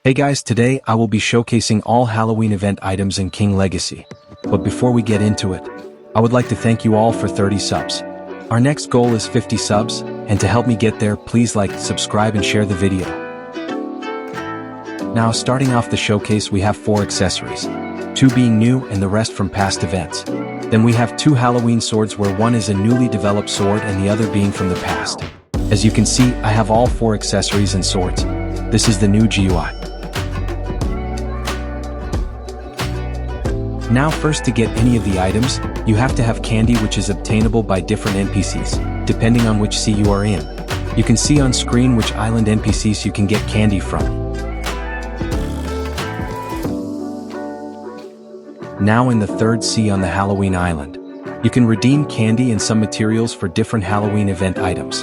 Hey guys, today I will be showcasing all Halloween event items in King Legacy. But before we get into it, I would like to thank you all for 30 subs. Our next goal is 50 subs, and to help me get there, please like, subscribe and share the video. Now starting off the showcase, we have 4 accessories, 2 being new and the rest from past events. Then we have 2 Halloween swords, where one is a newly developed sword and the other being from the past. As you can see, I have all 4 accessories and swords. This is the new GUI. Now first, to get any of the items, you have to have candy, which is obtainable by different NPCs, depending on which sea you are in. You can see on screen which island NPCs you can get candy from. Now in the 3rd sea on the Halloween island, you can redeem candy and some materials for different Halloween event items.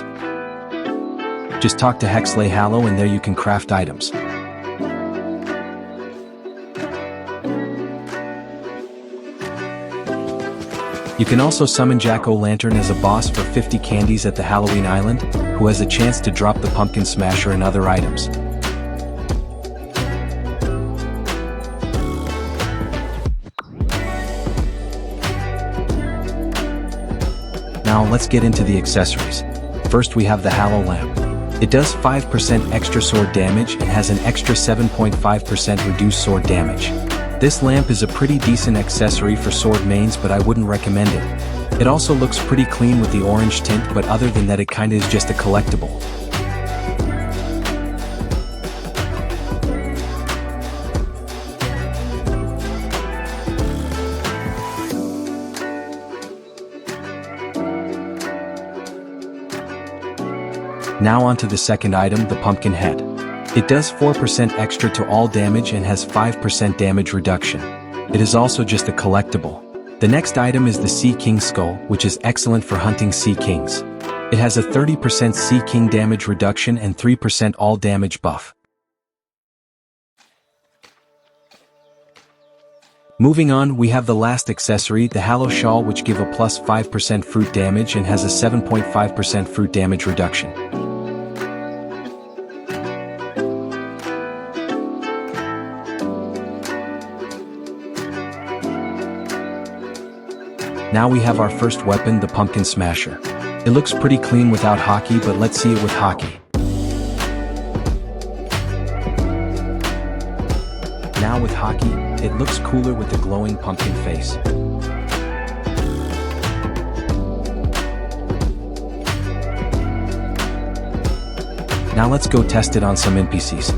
Just talk to Hexley Hallow and there you can craft items. You can also summon Jack-o'-lantern as a boss for 50 candies at the Halloween Island, who has a chance to drop the pumpkin smasher and other items. Now let's get into the accessories. First we have the Hallow lamp. It does 5% extra sword damage and has an extra 7.5% reduced sword damage. This lamp is a pretty decent accessory for sword mains, but I wouldn't recommend it. It also looks pretty clean with the orange tint, but other than that it kinda is just a collectible. Now onto the second item, the pumpkin head. It does 4% extra to all damage and has 5% damage reduction. It is also just a collectible. The next item is the Sea King skull, which is excellent for hunting sea kings. It has a 30% Sea King damage reduction and 3% all damage buff. Moving on, we have the last accessory, the Hallow Shaw, which give a plus 5% fruit damage and has a 7.5% fruit damage reduction. Now we have our first weapon, the pumpkin smasher. It looks pretty clean without hockey, but let's see it with hockey. Now with hockey, it looks cooler with the glowing pumpkin face. Now let's go test it on some NPCs.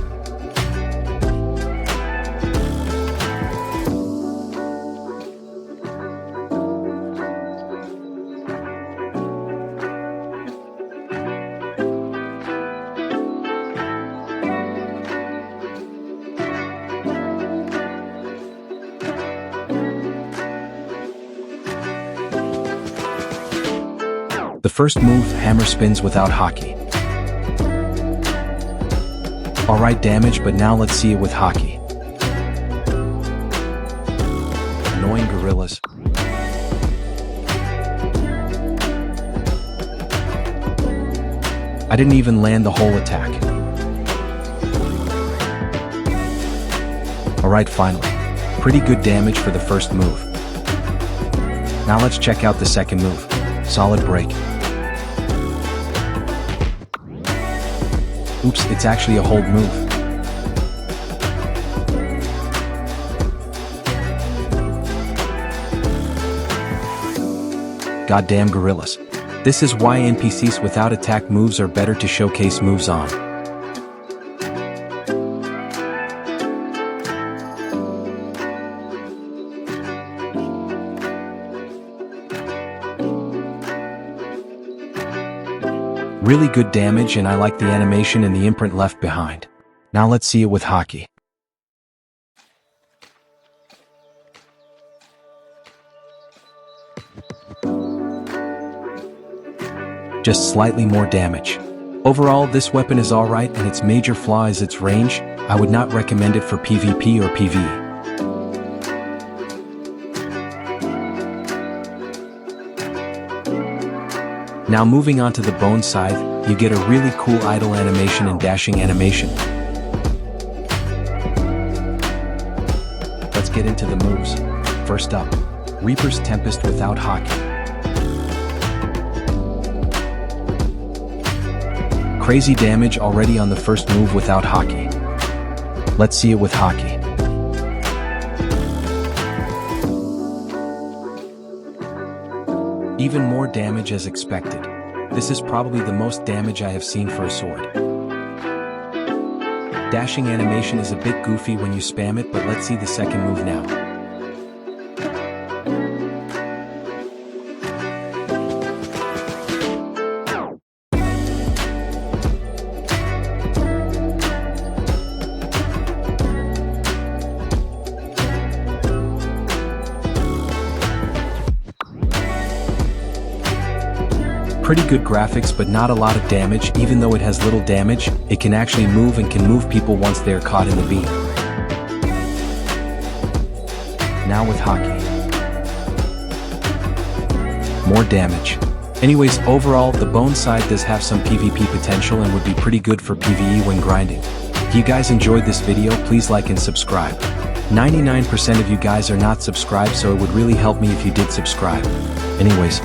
The first move, hammer spins without hockey. Alright, damage, but now let's see it with hockey. Annoying gorillas. I didn't even land the whole attack. Alright, finally. Pretty good damage for the first move. Now let's check out the second move. Solid break. Oops, it's actually a hold move. Goddamn gorillas. This is why NPCs without attack moves are better to showcase moves on. Really good damage, and I like the animation and the imprint left behind. Now let's see it with hockey. Just slightly more damage. Overall, this weapon is alright, and its major flaw is its range. I would not recommend it for PvP or PvE. Now moving on to the bone scythe, you get a really cool idle animation and dashing animation. get into the moves. First up, Reaper's Tempest without Hockey. Crazy damage already on the first move without Hockey. Let's see it with Hockey. Even more damage as expected. This is probably the most damage I have seen for a sword. Dashing animation is a bit goofy when you spam it, but let's see the second move now. Pretty good graphics, but not a lot of damage. Even though it has little damage, it can actually move and can move people once they are caught in the beam. Now with Hockey. More damage. Anyways, overall, the bone side does have some PvP potential and would be pretty good for PvE when grinding. If you guys enjoyed this video, please like and subscribe. 99% of you guys are not subscribed, so it would really help me if you did subscribe. Anyways,